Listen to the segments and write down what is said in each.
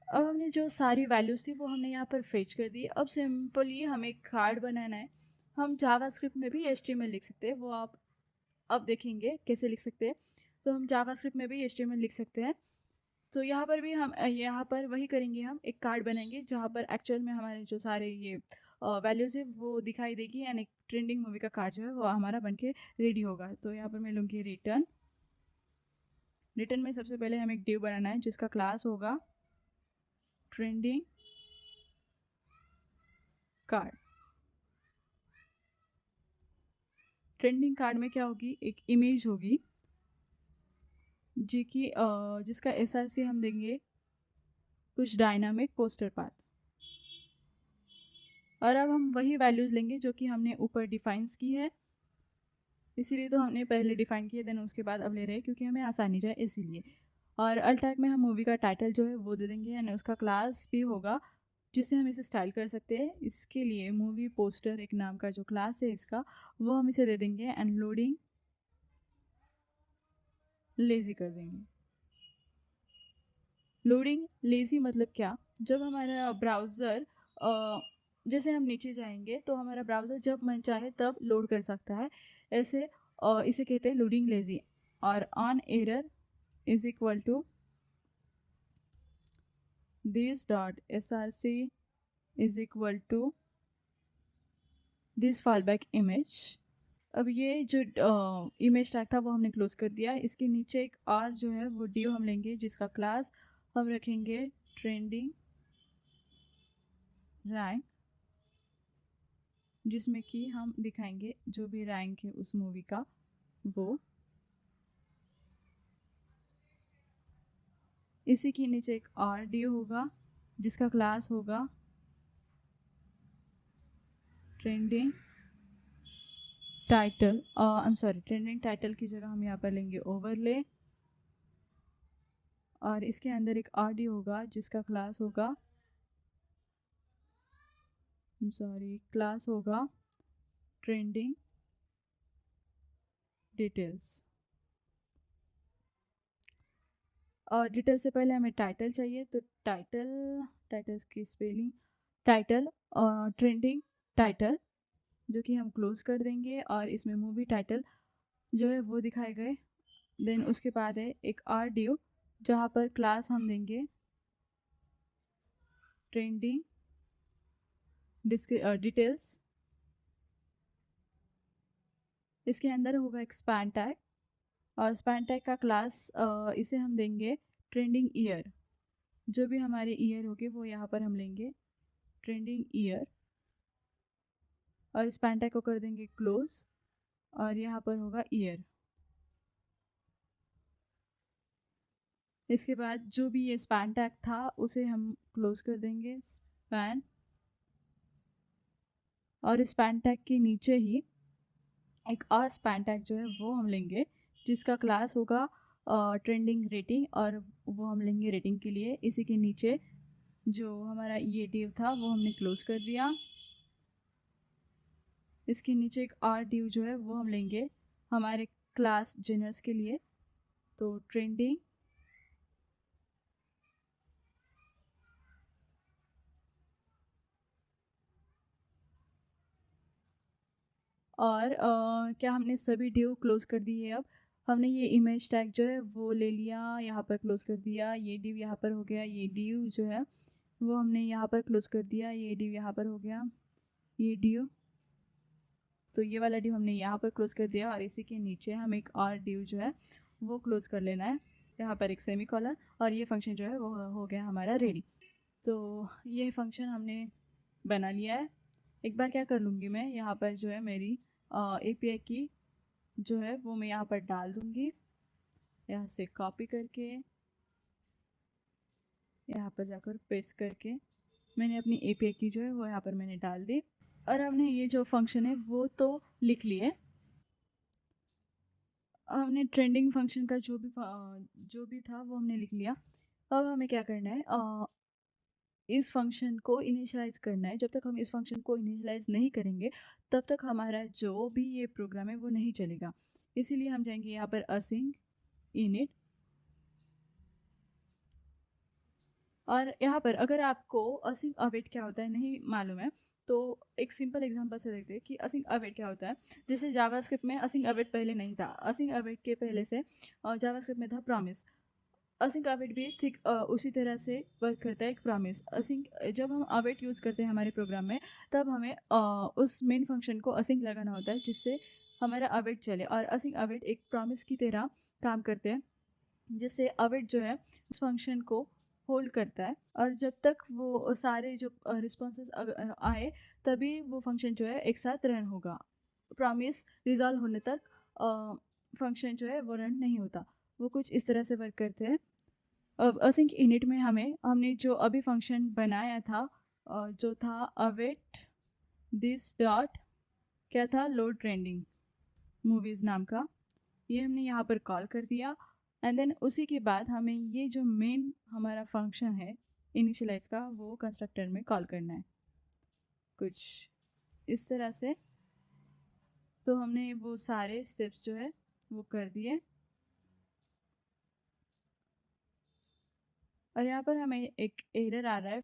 अब हमने जो सारी वैल्यूज़ थी वो हमने यहाँ पर फेच कर दी। अब सिंपली हमें कार्ड बनाना है। हम जावास्क्रिप्ट में भी एचटीएमएल लिख सकते हैं, वो आप अब देखेंगे कैसे लिख सकते हैं। तो हम जावास्क्रिप्ट में भी एचटीएमएल लिख सकते हैं। तो यहाँ पर भी हम यहाँ पर वही करेंगे, हम एक कार्ड बनाएंगे जहाँ पर एक्चुअल में हमारे जो सारे ये वैल्यूज़ है वो दिखाई देगी, एंड एक ट्रेंडिंग मूवी का कार्ड जो है वो हमारा बन के रेडी होगा। तो यहाँ पर मैं लूँगी रिटर्न। रिटर्न में सबसे पहले हमें एक डिव बनाना है जिसका क्लास होगा ट्रेंडिंग कार्ड। ट्रेंडिंग कार्ड में क्या होगी, एक इमेज होगी जी की जिसका एसआरसी हम देंगे कुछ डायनामिक पोस्टर पाथ। और अब हम वही वैल्यूज़ लेंगे जो कि हमने ऊपर डिफाइंस की है, इसीलिए तो हमने पहले डिफाइन किया देन उसके बाद अब ले रहे हैं क्योंकि हमें आसानी जाए इसीलिए। और अल्ट टैग में हम मूवी का टाइटल जो है वो दे देंगे, यानी उसका क्लास भी होगा जिससे हम इसे स्टाइल कर सकते हैं। इसके लिए मूवी पोस्टर एक नाम का जो क्लास है इसका, वो हम इसे दे देंगे एंड लोडिंग लेजी कर देंगे। लोडिंग लेजी मतलब क्या, जब हमारा ब्राउज़र जैसे हम नीचे जाएंगे तो हमारा ब्राउज़र जब मन चाहे तब लोड कर सकता है, ऐसे इसे कहते हैं लोडिंग लेजी। और on error is equal to this dot src is equal to this fallback image। अब ये जो इमेज टैग था वो हमने क्लोज कर दिया। इसके नीचे एक और जो है वो ड्यू हम लेंगे जिसका क्लास हम रखेंगे ट्रेंडिंग रैंक, जिसमें कि हम दिखाएंगे जो भी रैंक है उस मूवी का वो। इसी के नीचे एक और ड्यू होगा जिसका क्लास होगा trending title. I am sorry, trending title की जगह हम यहाँ पर लेंगे ओवरले। और इसके अंदर एक आर डी होगा जिसका क्लास होगा क्लास होगा ट्रेंडिंग डिटेल्स। और डिटेल से पहले हमें टाइटल चाहिए, तो टाइटल की स्पेलिंग टाइटल और ट्रेंडिंग टाइटल जो कि हम क्लोज कर देंगे, और इसमें मूवी टाइटल जो है वो दिखाए गए। देन उसके बाद है एक आर ड्यू जहाँ पर क्लास हम देंगे ट्रेंडिंग डिटेल्स। इसके अंदर होगा एक स्पैन टैग, और स्पैन टैग का क्लास इसे हम देंगे ट्रेंडिंग ईयर। जो भी हमारे ईयर होंगे वो यहाँ पर हम लेंगे ट्रेंडिंग ईयर, और स्पैन टैग को कर देंगे क्लोज, और यहाँ पर होगा ईयर। इसके बाद जो भी ये स्पैन टैग था उसे हम क्लोज कर देंगे स्पैन, और स्पैन टैग के नीचे ही एक और स्पैन टैग जो है वो हम लेंगे जिसका क्लास होगा ट्रेंडिंग रेटिंग, और वो हम लेंगे रेटिंग के लिए। इसी के नीचे जो हमारा ये डिव था वो हमने क्लोज कर दिया। इसके नीचे एक और डिव जो है वो हम लेंगे हमारे क्लास जेनर्स के लिए, तो ट्रेंडिंग और क्या हमने सभी डिव क्लोज कर दिए। अब हमने ये इमेज टैग जो है वो ले लिया, यहाँ पर क्लोज कर दिया, ये डिव यहाँ पर हो गया, ये डिव जो है वो हमने यहाँ पर क्लोज कर दिया, ये डिव यहाँ पर हो गया, ये डिव, तो ये वाला डिव हमने यहाँ पर क्लोज कर दिया। और इसी के नीचे हम एक और डिव जो है वो क्लोज कर लेना है, यहाँ पर एक सेमी कॉलन, और ये फंक्शन जो है वो हो गया हमारा रेडी। तो ये फंक्शन हमने बना लिया है। एक बार क्या कर लूँगी मैं, यहाँ पर जो है मेरी API की जो है वो मैं यहाँ पर डाल दूँगी, यहाँ से कॉपी करके यहाँ पर जाकर पेस्ट करके मैंने अपनी API की जो है वो यहाँ पर मैंने डाल दी। और हमने ये जो फंक्शन है वो तो लिख लिए। हमने ट्रेंडिंग फंक्शन का जो भी था वो हमने लिख लिया। अब हमें क्या करना है, इस फंक्शन को इनिशियलाइज करना है। जब तक हम इस फंक्शन को इनिशियलाइज नहीं करेंगे तब तक हमारा जो भी ये प्रोग्राम है वो नहीं चलेगा। इसीलिए हम जाएंगे यहाँ पर असिंग इनिट, और यहाँ पर अगर आपको असिंक अवेट क्या होता है नहीं मालूम है, तो एक सिंपल एग्जांपल से देखते हैं कि असिंक अवेट क्या होता है। जैसे जावास्क्रिप्ट में असिंक अवेट पहले नहीं था, असिंक अवेट के पहले से जावास्क्रिप्ट में था प्रॉमिस। असिंक अवेट भी ठीक उसी तरह से वर्क करता है, एक प्रॉमिस। असिंक जब हम अवेट यूज़ करते हैं हमारे प्रोग्राम में, तब हमें उस मेन फंक्शन को असिंक लगाना होता है जिससे हमारा अवेट चले। और असिंक अवेट एक प्रॉमिस की तरह काम करते हैं, जिससे अवेट जो है उस फंक्शन को होल्ड करता है, और जब तक वो सारे जो रिस्पॉन्सेज आए तभी वो फंक्शन जो है एक साथ रन होगा। प्रॉमिस रिजॉल्व होने तक फंक्शन जो है वो रन नहीं होता। वो कुछ इस तरह से वर्क करते हैं। अब असिंक इनिट में हमने जो अभी फंक्शन बनाया था, जो था अवेट दिस डॉट क्या था, लोड ट्रेंडिंग मूवीज़ नाम का, ये हमने यहाँ पर कॉल कर दिया। एंड देन उसी के बाद हमें ये जो मेन हमारा फंक्शन है इनिशियलाइज का, वो कंस्ट्रक्टर में कॉल करना है कुछ इस तरह से। तो हमने वो सारे स्टेप्स जो है वो कर दिए, और यहाँ पर हमें एक एरर आ रहा है,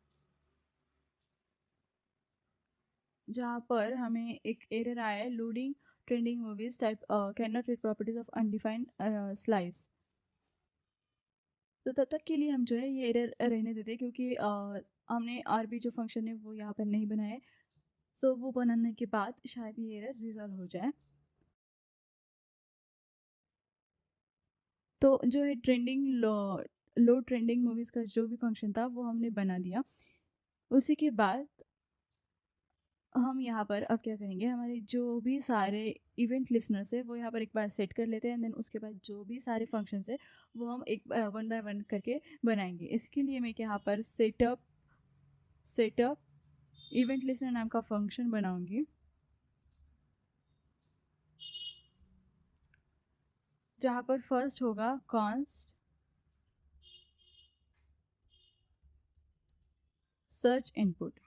जहाँ पर हमें एक एरर आया है, loading trending movies type can not read properties of undefined slice. तो तब तक के लिए हम जो है ये एरर रहने देते हैं, क्योंकि हमने और भी जो फंक्शन है वो यहाँ पर नहीं बनाए। सो वो बनाने के बाद शायद ये एरर रिजॉल्व हो जाए। तो जो है ट्रेंडिंग लो ट्रेंडिंग मूवीज़ का जो भी फंक्शन था वो हमने बना दिया। उसी के बाद हम यहाँ पर अब क्या करेंगे, हमारे जो भी सारे इवेंट लिसनर्स है वो यहाँ पर एक बार सेट कर लेते हैं। देन उसके बाद जो भी सारे फंक्शंस है वो हम एक वन बाय वन करके बनाएंगे। इसके लिए मैं यहाँ पर सेटअप इवेंट लिसनर नाम का फंक्शन बनाऊंगी, जहाँ पर फर्स्ट होगा कॉन्स्ट सर्च इनपुट।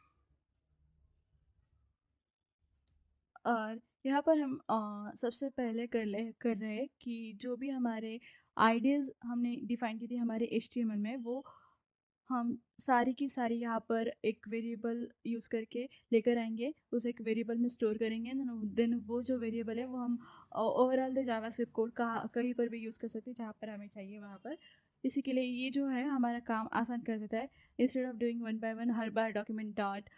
और यहाँ पर हम सबसे पहले कर रहे हैं कि जो भी हमारे आइडियाज़ हमने डिफाइन की थी हमारे HTML में, वो हम सारी की सारी यहाँ पर एक वेरिएबल यूज़ करके लेकर आएंगे, उसे एक वेरिएबल में स्टोर करेंगे। देन वो जो वेरिएबल है वो हम ओवरऑल द जावास्क्रिप्ट कोड का कहीं पर भी यूज़ कर सकते हैं, जहाँ पर हमें चाहिए वहाँ पर। इसी के लिए ये जो है हमारा काम आसान कर देता है। Instead of doing one by one हर बार document dot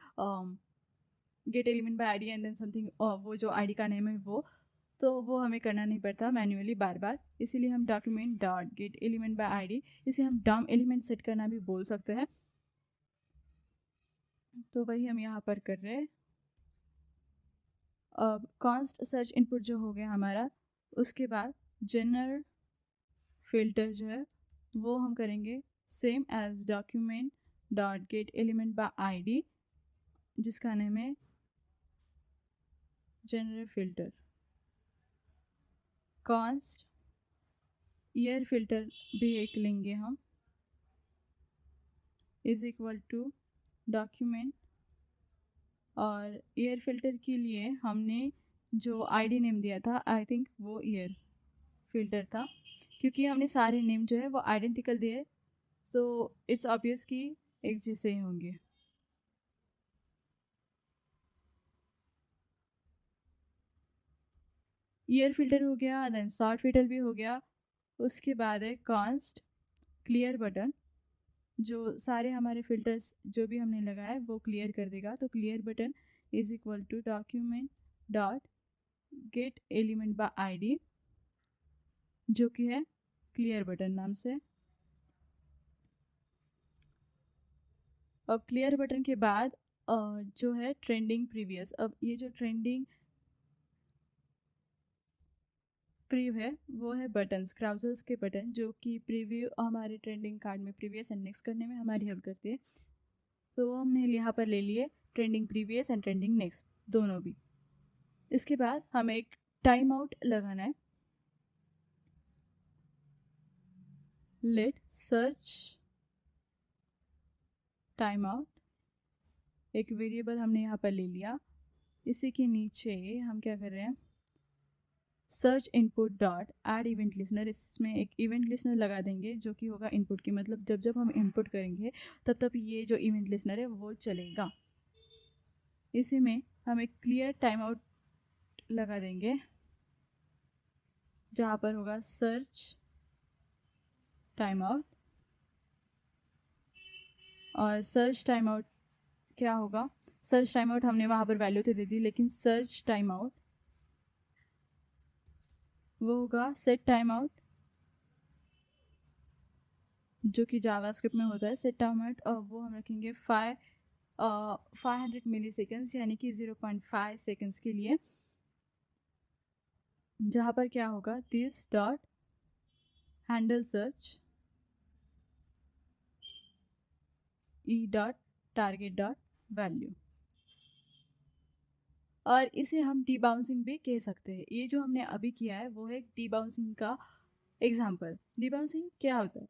get element by ID and then something, वो जो आईडी का नेम है वो हमें करना नहीं पड़ता मैन्युअली बार बार। इसीलिए हम document dot get element by ID, इसे हम डॉम एलिमेंट सेट करना भी बोल सकते हैं। तो वही हम यहाँ पर कर रहे हैं। अब कॉन्स्ट सर्च इनपुट जो हो गया हमारा, उसके बाद जनरल फिल्टर जो है वो हम करेंगे same as document dot get element by ID, जिसका नेम है general filter. Const year filter भी एक लेंगे हम, इज इक्वल टू डॉक्यूमेंट, और ईयर फिल्टर के लिए हमने जो आईडी नेम दिया था आई थिंक वो ईयर फिल्टर था, क्योंकि हमने सारे नेम जो है वो आइडेंटिकल दिए, सो इट्स ऑब्वियस कि एक जैसे ही होंगे। ईयर फिल्टर हो गया, देन सॉर्ट फिल्टर भी हो गया। उसके बाद है कॉन्स्ट क्लियर बटन, जो सारे हमारे फिल्टर्स जो भी हमने लगाए वो क्लियर कर देगा। तो clear button is equal to document dot get element by ID, जो कि है क्लियर बटन नाम से। अब क्लियर बटन के बाद जो है ट्रेंडिंग प्रीवियस, अब ये जो ट्रेंडिंग प्रीव्यू है वो है बटन्स, क्राउजल्स के बटन, जो कि प्रीव्यू हमारे ट्रेंडिंग कार्ड में प्रीवियस एंड नेक्स्ट करने में हमारी हेल्प करती है। तो वो हमने यहाँ पर ले लिए trending previous and trending next दोनों भी। इसके बाद हमें एक टाइम आउट लगाना है, लेट सर्च टाइम आउट, एक वेरिएबल हमने यहाँ पर ले लिया। इसी के नीचे हम क्या कर रहे हैं, search input dot add event listener, इसमें एक इवेंट लिसनर लगा देंगे जो कि होगा इनपुट की, मतलब जब जब हम इनपुट करेंगे तब तब ये जो इवेंट लिसनर है वो चलेगा। इसी में हम एक क्लियर टाइम आउट लगा देंगे जहाँ पर होगा सर्च टाइम आउट, और सर्च टाइम आउट क्या होगा, सर्च टाइम आउट हमने वहाँ पर वैल्यू तो दे दी, लेकिन सर्च टाइम आउट वो होगा सेट टाइम आउट, जो कि जावास्क्रिप्ट में होता है सेट टाइम आउट, और वो हम रखेंगे 500 मिली सेकेंड्स, यानी कि 0.5 सेकेंड्स के लिए, जहाँ पर क्या होगा this dot handle search E dot target dot value, और इसे हम डीबाउंसिंग भी कह सकते हैं। ये जो हमने अभी किया है वो है डीबाउंसिंग का एग्जाम्पल। डीबाउंसिंग क्या होता है,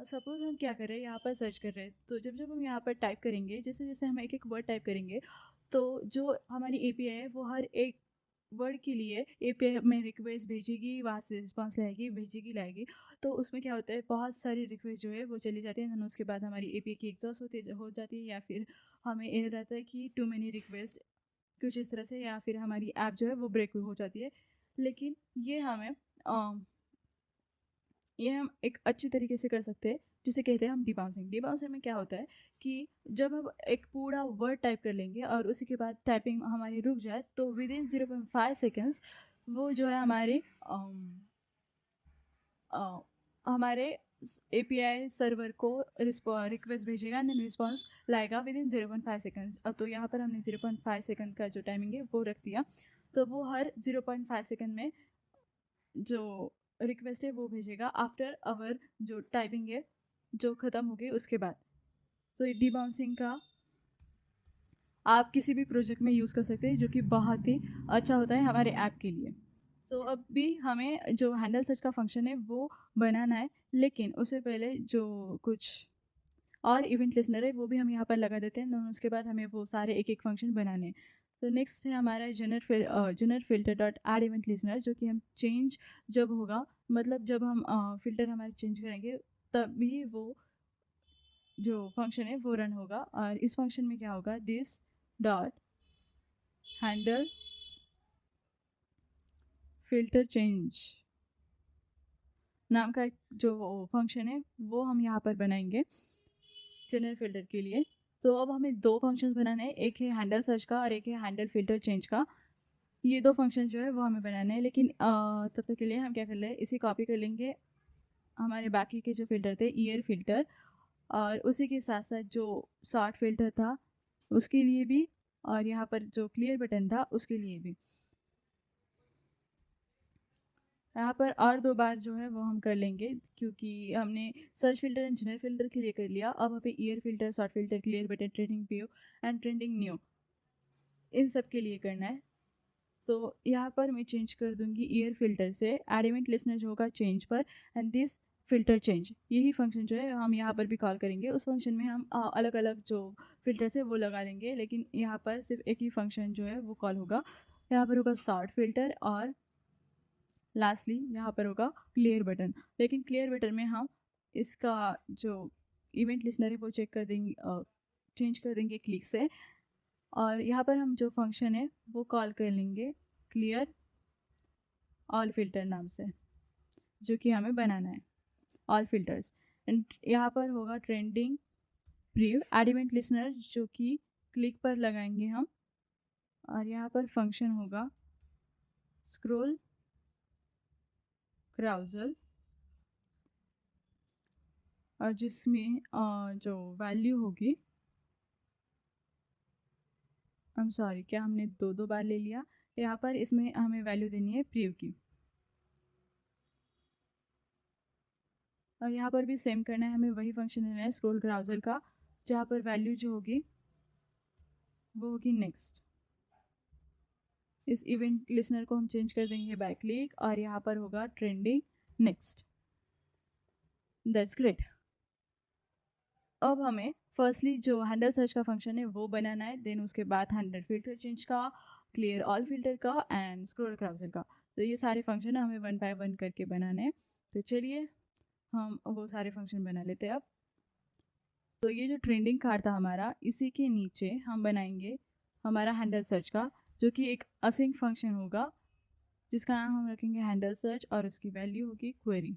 सपोज हम क्या कर रहे हैं, यहाँ पर सर्च कर रहे हैं, तो जब जब हम यहाँ पर टाइप करेंगे, जैसे जैसे हम एक एक वर्ड टाइप करेंगे, तो जो हमारी एपीआई है वो हर एक वर्ड के लिए एपीआई में रिक्वेस्ट भेजेगी, वहाँ से रिस्पॉन्स लाएगी, भेजेगी, लाएगी। तो उसमें क्या होता है, बहुत सारी रिक्वेस्ट जो है वो चली जाती है, उसके बाद हमारी एपीआई की एग्जॉस्ट हो जाती है, या फिर हमें एरर रहता है कि टू मेनी रिक्वेस्ट, कुछ इस तरह से, या फिर हमारी ऐप जो है वो ब्रेक हो जाती है। लेकिन ये हम एक अच्छी तरीके से कर सकते हैं, जिसे कहते हैं हम डीबाउंसिंग। डीबाउंसिंग में क्या होता है कि जब हम एक पूरा वर्ड टाइप कर लेंगे और उसी के बाद टाइपिंग हमारी रुक जाए, तो विद इन 0.5 सेकेंड्स वो जो है हमारे एपीआई सर्वर को रिक्वेस्ट भेजेगा, एंड रिस्पॉन्स लाएगा विद इन 0.5 सेकेंड्स। तो यहाँ पर हमने 0.5 सेकेंड का जो टाइमिंग है वो रख दिया, तो वो हर 0.5 सेकेंड में जो रिक्वेस्ट है वो भेजेगा आफ्टर आवर जो टाइपिंग है जो ख़त्म हो गई उसके बाद। तो ये डीबाउंसिंग का आप किसी भी प्रोजेक्ट में यूज़ कर सकते हैं, जो कि बहुत ही अच्छा होता है हमारे ऐप के लिए। तो अब भी हमें जो हैंडल सर्च का फंक्शन है वो बनाना है, लेकिन उससे पहले जो कुछ और इवेंट लिसनर है वो भी हम यहाँ पर लगा देते हैं, उसके बाद हमें वो सारे एक एक फंक्शन बनाने हैं। तो नेक्स्ट है हमारा genre filter dot add event listener, जो कि हम चेंज जब होगा, मतलब जब हम फिल्टर हमारे चेंज करेंगे तभी वो जो फंक्शन है वो रन होगा। और इस फंक्शन में क्या होगा, this dot handle filter change नाम का जो फंक्शन है वो हम यहाँ पर बनाएंगे जनरल फिल्टर के लिए। तो अब हमें दो फंक्शंस बनाने हैं, एक है हैंडल सर्च का और एक है हैंडल फिल्टर चेंज का। ये दो फंक्शन जो है वो हमें बनाने हैं, लेकिन तब तक के लिए हम क्या कर लें, इसे कॉपी कर लेंगे हमारे बाकी के जो फिल्टर थे, ईयर फिल्टर, और उसी के साथ साथ जो सॉर्ट फिल्टर था उसके लिए भी, और यहाँ पर जो क्लियर बटन था उसके लिए भी। यहाँ पर और दो बार जो है वो हम कर लेंगे, क्योंकि हमने search filter and general filter के लिए कर लिया। अब हमें year filter, sort filter, clear button, trending view and trending new, इन सब के लिए करना है। तो यहाँ पर मैं चेंज कर दूंगी ईयर फिल्टर से ऐड इवेंट लिसनर जो होगा चेंज पर, एंड दिस फिल्टर चेंज, यही फंक्शन जो है हम यहाँ पर भी कॉल करेंगे। उस फंक्शन में हम अलग अलग जो फिल्टर्स है वो लगा देंगे, लेकिन यहाँ पर सिर्फ एक ही फंक्शन जो है वो कॉल होगा। यहाँ पर होगा शॉर्ट फिल्टर, और लास्टली यहाँ पर होगा क्लियर बटन। लेकिन क्लियर बटन में हम इसका जो इवेंट लिसनर है वो चेक कर देंगे, चेंज कर देंगे क्लिक से, और यहाँ पर हम जो फंक्शन है वो कॉल कर लेंगे क्लियर ऑल फिल्टर नाम से, जो कि हमें बनाना है ऑल फिल्टर्स। एंड यहाँ पर होगा trending preview add event listener, जो कि क्लिक पर लगाएंगे हम, और यहाँ पर फंक्शन होगा स्क्रॉल क्राउजल, और जिसमें जो वैल्यू होगी, आई एम सॉरी, क्या हमने दो बार ले लिया, यहाँ पर इसमें हमें वैल्यू देनी है प्रीव्यू की, और यहाँ पर भी सेम करना है, हमें वही फंक्शन लेना है स्क्रॉल ब्राउज़र का, जहाँ पर वैल्यू जो होगी वो होगी नेक्स्ट। इस इवेंट लिसनर को हम चेंज कर देंगे बाय क्लिक, और यहाँ पर होगा ट्रेंडिंग नेक्स्ट। That's great. अब हमें फर्स्टली जो हैंडल सर्च का फंक्शन है वो बनाना है, देन उसके बाद हैंडल फिल्टर चेंज का, क्लियर ऑल फिल्टर का, एंड स्क्रॉल ब्राउज़र का। तो ये सारे फंक्शन हमें 1 बाय 1 करके बनाने हैं। तो चलिए हम वो सारे फंक्शन बना लेते हैं अब। तो ये जो ट्रेंडिंग कार्ड था हमारा, इसी के नीचे हम बनाएंगे हमारा हैंडल सर्च का, जो कि एक असिंक फंक्शन होगा जिसका नाम हम रखेंगे हैंडल सर्च और उसकी वैल्यू होगी क्वेरी।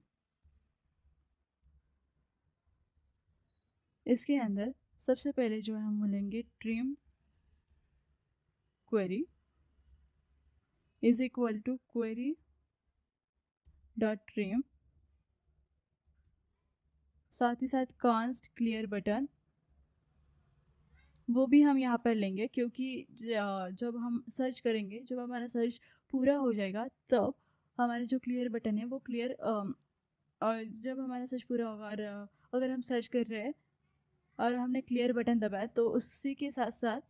इसके अंदर सबसे पहले जो है हम बोलेंगे trim query is equal to query dot trim, साथ ही साथ कॉन्स्ट क्लियर बटन, वो भी हम यहाँ पर लेंगे क्योंकि जब हम सर्च करेंगे, जब हमारा सर्च पूरा हो जाएगा तब हमारा जो क्लियर बटन है वो क्लियर, और जब हमारा सर्च पूरा होगा और अगर हम सर्च कर रहे हैं और हमने क्लियर बटन दबाया तो उसी के साथ साथ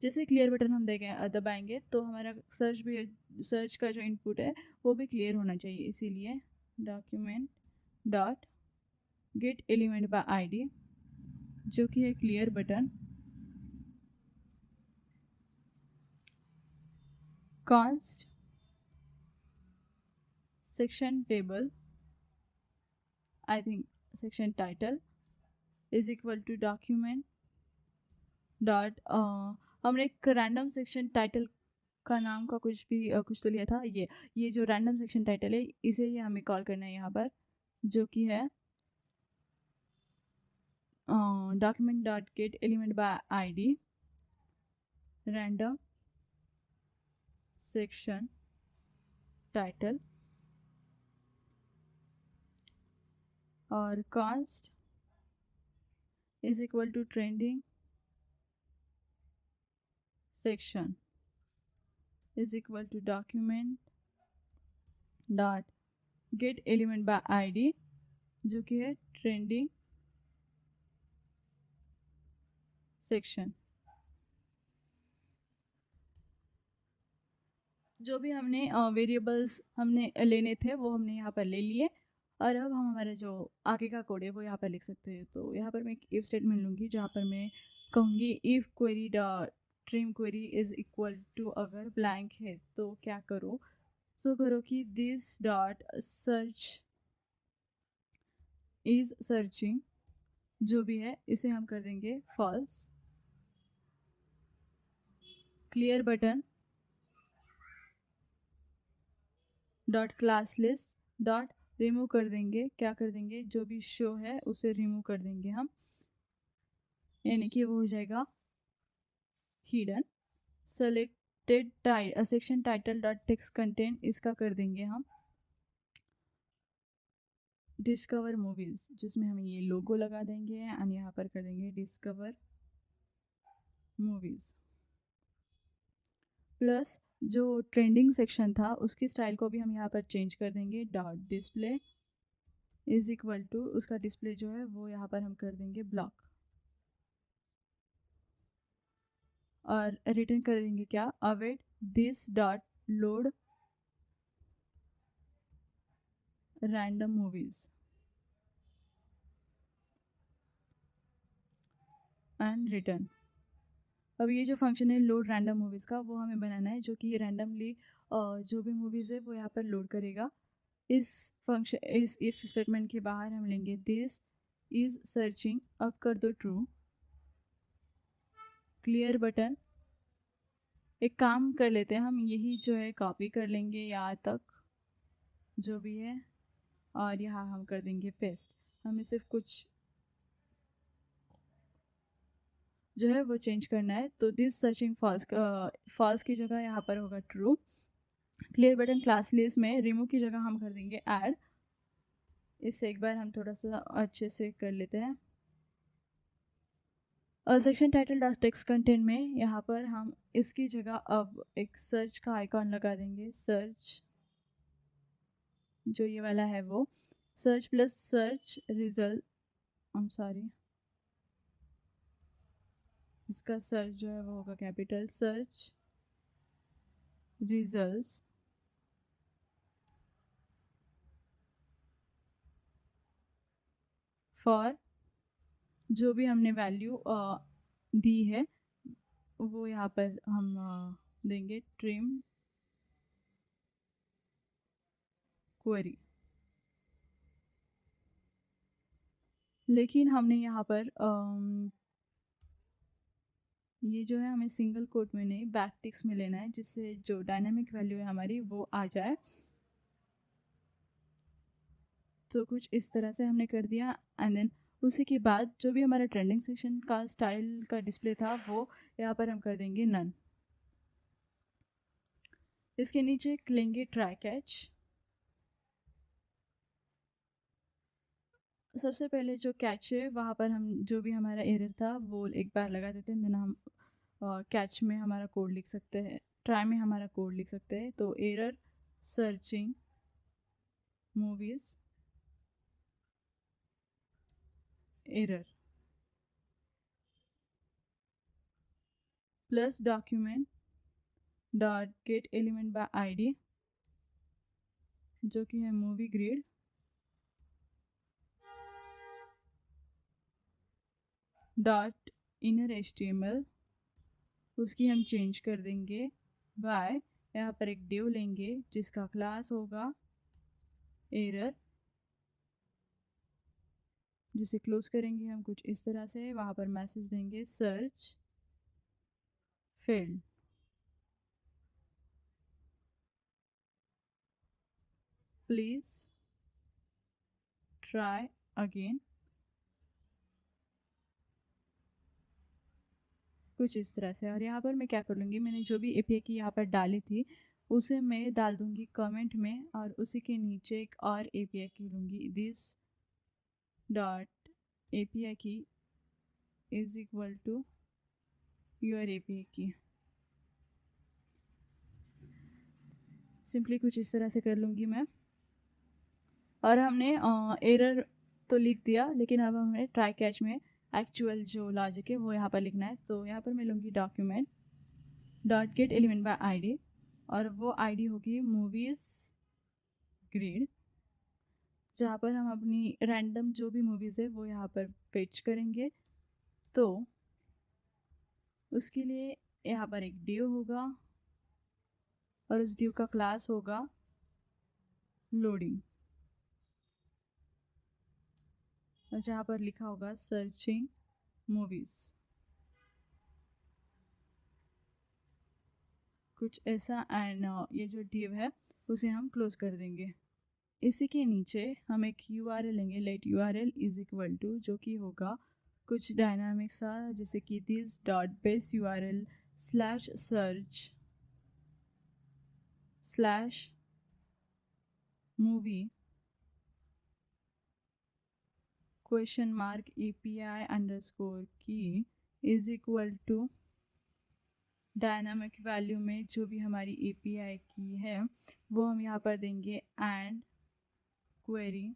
जैसे क्लियर बटन हम दबाएंगे तो हमारा सर्च का जो इनपुट है वो भी क्लियर होना चाहिए। इसीलिए document dot get element by ID, जो कि है clear button, const section table, I think section title is equal to document dot हमने एक रैंडम सेक्शन टाइटल का नाम का कुछ तो लिया था। ये जो रैंडम सेक्शन टाइटल है इसे ही हमें कॉल करना है यहाँ पर, जो कि है document dot get element by ID random section title और const is equal to trending section is equal to document dot get element by id, जो कि है ट्रेंडिंग सेक्शन। जो भी हमने वेरिएबल्स हमने लेने थे वो हमने यहाँ पर ले लिए और अब हम हमारा जो आगे का कोड है वो यहाँ पर लिख सकते हैं। तो यहाँ पर मैं एक इफ स्टेटमेंट लूँगी जहाँ पर मैं कहूँगी if query dot trim query is equal to, अगर ब्लैंक है तो क्या करो, सो करो कि this dot search is searching, जो भी है इसे हम कर देंगे false, clear button dot class list dot remove कर देंगे, क्या कर देंगे, जो भी शो है उसे रिमूव कर देंगे हम, यानी कि वो हो जाएगा hidden. Selected section title dot text content, इसका कर देंगे हम डिस्कवर मूवीज, जिसमें हम ये लोगो लगा देंगे एंड यहाँ पर कर देंगे डिस्कवर मूवीज। प्लस जो ट्रेंडिंग सेक्शन था उसकी स्टाइल को भी हम यहाँ पर चेंज कर देंगे, dot display is equal to, उसका डिस्प्ले जो है वो यहाँ पर हम कर देंगे ब्लॉक और रिटर्न कर देंगे क्या, await this dot load random movies and return. अब ये जो फंक्शन है लोड रैंडम मूवीज़ का वो हमें बनाना है, जो कि रैंडमली जो भी मूवीज़ है वो यहाँ पर लोड करेगा। इस फंक्शन इस इफ स्टेटमेंट के बाहर हम लेंगे दिस इज सर्चिंग, अब कर दो ट्रू, क्लियर बटन। एक काम कर लेते हैं हम, यही जो है कॉपी कर लेंगे यहाँ तक जो भी है और यहाँ हम कर देंगे पेस्ट। हमें सिर्फ कुछ जो है वो चेंज करना है, तो दिस सर्चिंग फॉल्स की जगह यहाँ पर होगा true, clear button class list में रिमूव की जगह हम कर देंगे ऐड। इससे एक बार हम थोड़ा सा अच्छे से कर लेते हैं। और section title dot text content में यहाँ पर हम इसकी जगह अब एक सर्च का आइकॉन लगा देंगे, सर्च जो ये वाला है वो सर्च प्लस सर्च रिजल्ट, इसका सर्च जो है वो होगा कैपिटल, सर्च रिजल्ट्स फॉर जो भी हमने वैल्यू दी है वो यहाँ पर हम देंगे ट्रिम क्वेरी। लेकिन हमने यहाँ पर ये जो है हमें सिंगल कोट में नहीं बैक टिक्स में लेना है, जिससे जो डायनामिक वैल्यू है हमारी वो आ जाए। तो कुछ इस तरह से हमने कर दिया। एंड देन उसी के बाद जो भी हमारा ट्रेंडिंग सेक्शन का स्टाइल का डिस्प्ले था वो यहाँ पर हम कर देंगे नन। इसके नीचे लेंगे ट्राई कैच। सबसे पहले जो कैच है वहाँ पर हम जो भी हमारा एरर था वो एक बार लगा देते हैं। देन हम कैच में हमारा कोड लिख सकते हैं, ट्राई में हमारा कोड लिख सकते हैं। तो error searching movies error plus document dot get element by ID जो कि है movie grid dot inner HTML, उसकी हम चेंज कर देंगे बाय, यहाँ पर एक डिव लेंगे जिसका क्लास होगा एरर, जिसे क्लोज करेंगे हम कुछ इस तरह से। वहाँ पर मैसेज देंगे search field, please try again, कुछ इस तरह से। और यहाँ पर मैं क्या कर लूँगी, मैंने जो भी API की यहाँ पर डाली थी उसे मैं डाल दूँगी कमेंट में, और उसी के नीचे एक और API की लूँगी, this dot API key is equal to your API key. Simply कुछ इस तरह से कर लूँगी मैं। और हमने एरर तो लिख दिया, लेकिन अब हमें ट्राई कैच में एक्चुअल जो लॉजिक है वो यहाँ पर लिखना है। तो यहाँ पर मैं लूँगी document dot get element by ID, और वो आईडी होगी मूवीज़ ग्रिड, जहाँ पर हम अपनी रैंडम जो भी मूवीज़ है वो यहाँ पर पेच करेंगे। तो उसके लिए यहाँ पर एक डिव होगा और उस डिव का क्लास होगा लोडिंग, और जहाँ पर लिखा होगा सर्चिंग मूवीज़, कुछ ऐसा। एंड ये जो डिव है उसे हम क्लोज कर देंगे। इसी के नीचे हम एक URL लेंगे, let URL is equal to, जो कि होगा कुछ डायनामिक सा, जैसे कि this dot base URL slash search slash movie question mark API underscore key is equal to dynamic value में जो भी हमारी API की है वो हम यहाँ पर देंगे, and query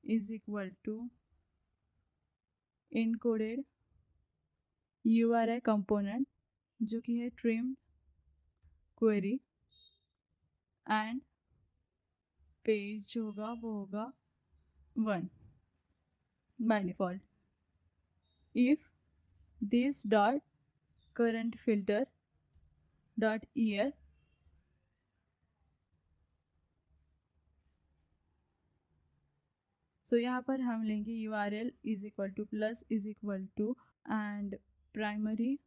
is equal to encoded URI component जो कि है ट्रिम्ड क्वेरी, एंड पेज जो होगा वो होगा 1 by default. If this dot current filter dot year, so यहाँ पर हम लेंगे URL is equal to plus is equal to and primary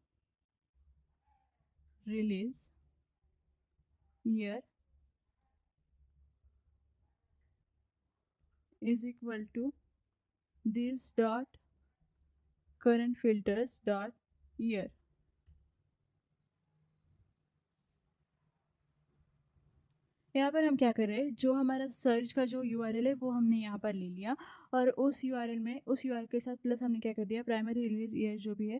release year is equal to this dot current filters dot year. यहाँ पर हम क्या कर रहे हैं, जो हमारा सर्च का जो URL है वो हमने यहाँ पर ले लिया, और उस URL में उस URL के साथ प्लस हमने क्या कर दिया, प्राइमरी रिलीज ईयर जो भी है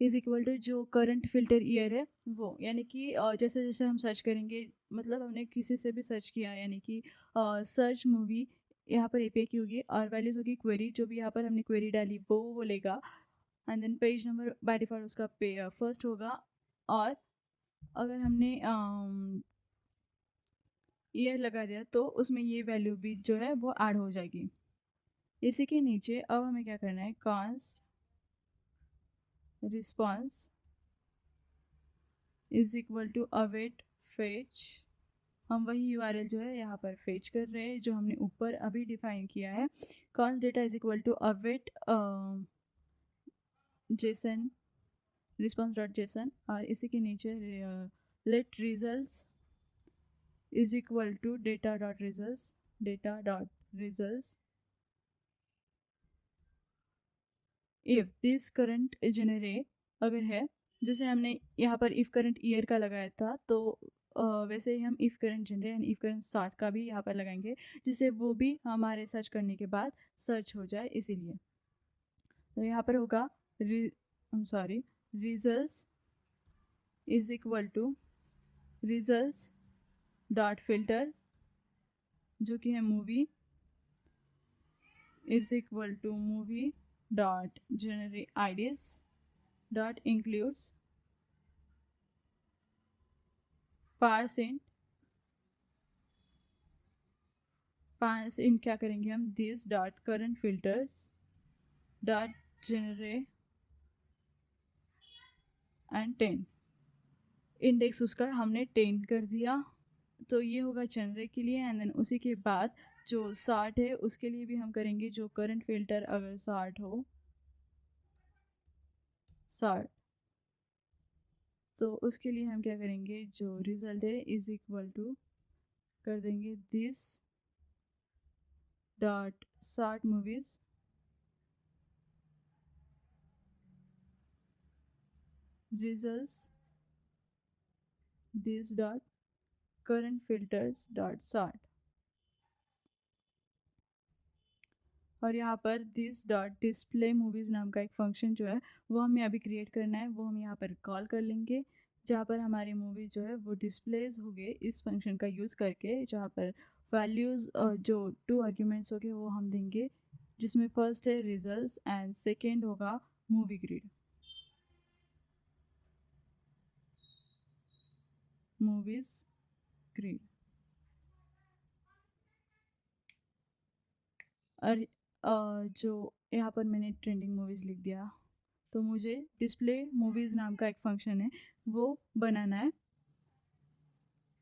इज इक्वल टू जो करंट फिल्टर ईयर है वो। यानी कि जैसे जैसे हम सर्च करेंगे, मतलब हमने किसी से भी सर्च किया, यानी कि सर्च मूवी यहाँ पर API की होगी, और वैल्यूज होगी क्वेरी, जो भी यहाँ पर हमने क्वेरी डाली वो लेगा। And then page number by default उसका फर्स्ट होगा, और अगर हमने ईयर लगा दिया तो उसमें ये वैल्यू भी जो है वो ऐड हो जाएगी। इसी के नीचे अब हमें क्या करना है, const response is equal to await fetch हम वही यूआरएल जो है यहाँ पर फेच कर रहे हैं जो हमने ऊपर अभी डिफाइन किया है। Const data is equal to await JSON response dot JSON, और इसी के नीचे let results is equal to data dot results if this current generate अगर है, जैसे हमने यहाँ पर इफ करंट ईयर का लगाया था, तो वैसे ही हम if current generate and if current start का भी यहाँ पर लगाएंगे, जिससे वो भी हमारे सर्च करने के बाद सर्च हो जाए। इसीलिए तो यहाँ पर होगा results is equal to results dot filter जो कि है movie is equal to movie dot generate IDs dot includes parse in क्या करेंगे हम, this dot current filters dot generate and 10, index उसका हमने 10 कर दिया, तो ये होगा जनरेट के लिए। एंड देन उसी के बाद जो 60 है उसके लिए भी हम करेंगे, जो करंट फिल्टर अगर 60 हो 60, तो उसके लिए हम क्या करेंगे, जो रिजल्ट है इज इक्वल टू कर देंगे this dot 60 movies results this dot current filters dot 60, और यहाँ पर दिस डॉट डिस्प्ले मूवीज़ नाम का एक फंक्शन जो है वो हमें अभी क्रिएट करना है, वो हम यहाँ पर कॉल कर लेंगे, जहाँ पर हमारी मूवी जो है वो डिस्प्लेज हो गए इस फंक्शन का यूज़ करके, जहाँ पर वैल्यूज़ जो 2 आर्ग्यूमेंट्स हो गए वो हम देंगे, जिसमें फर्स्ट है रिजल्ट्स एंड सेकेंड होगा मूवी ग्रिड, मूवीज़ ग्रिड। और जो यहाँ पर मैंने ट्रेंडिंग मूवीज़ लिख दिया, तो मुझे डिस्प्ले मूवीज़ नाम का एक फंक्शन है वो बनाना है।